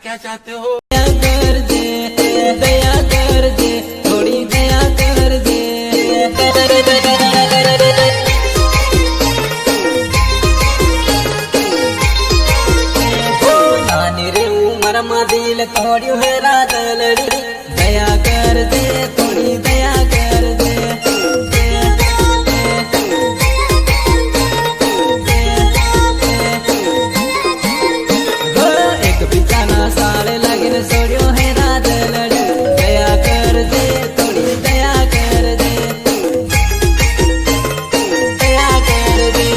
क्या चाहते हो? दया कर दे थोड़ी दया कर दे नानी रे उमर में दिल तोड़्यू है रादलड़ी दया कर दे थोड़ी दया कर दे एक बिचाना साल लगिन सोड़्यो है रादलड़ी दया कर दे थोड़ी दया कर दे दया कर दे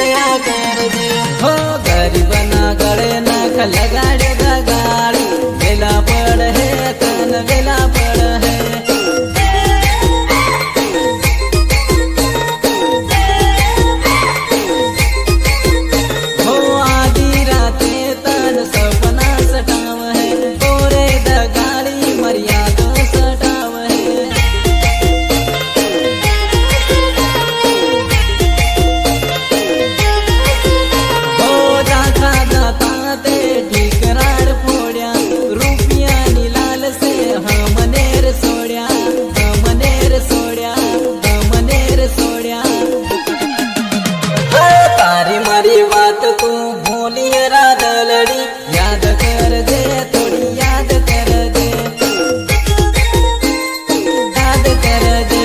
दया कर दे हो गरीबना गळे नाक लगाड़े गाड़ी वेला पड़ है तन वेला पड़ है हो आधी राते तन सपना सटाव है गोरे दगाड़ी मर्यादा सटाव है हो जाता जाता ते ठिकराड फोड्या रुपयानी लाल से हमनेर सोड्या हमनेर सोड्या हमनेर सोड्या तारी मारी बात तू भूली रादलड़ी याद कर दे थोड़ी याद कर दे याद कर दे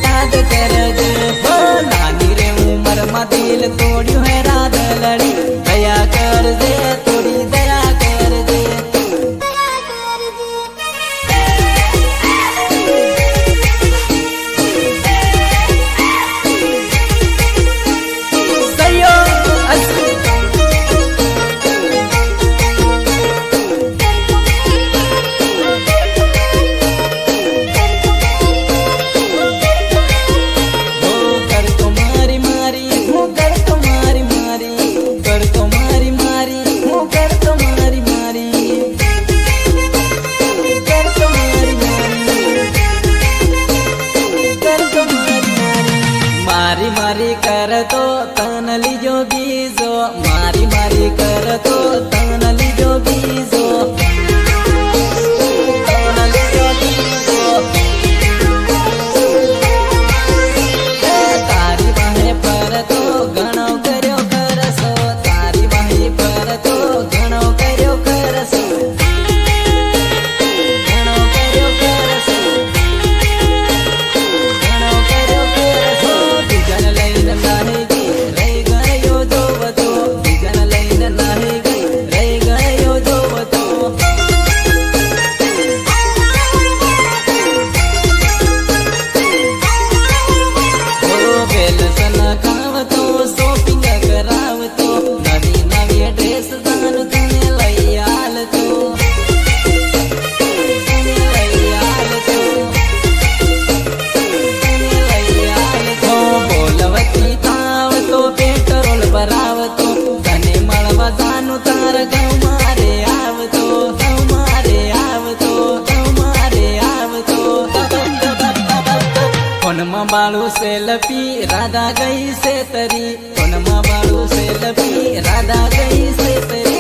याद कर दे हो नानी रे उमर में दिल तोड़्यू है रादलड़ी दया कर दे थोड़ी दया कर दे सयो असली हो कर तो मारी मारी हो कर तो मारी मारी कर तो मारी मारी हो कर तो मारी मारी कर तो मारी मारी कर तो मारी मारी मारी कर तो तन लीजो बीजो मारी मारी कर तो तन लीजो बीजो तन लीजो बीजो तारी बाहे पर तो घणो कर्यो करसो तारी बाहे पर तो घणो कर्यो करसो घणो कर्यो करसो घणो कर्यो करसो બીજન લઈને નાહી ગઈ રહી ગયો જોવતો બીજન લઈને નાહી ગઈ રહી ગયો જોવતો વેલસન ખાવતો શોપિંગ કરાવતો નવી નવી ડ્રેસ દાન તને લઈ આલતો તને લઈ આલતો તને લઈ આલતો બોલવતી થાવતો પેટ્રોલ ભરાવતો તને મળવા જાનું તાર ગામ મારે આવતો મારે આવતો મારે આવતો ફોનમાં બાળું સેલ્ફી રાધા ગઈ છે તરી ફોનમાં બાળું સેલ્ફી રાધા ગઈ છે તરી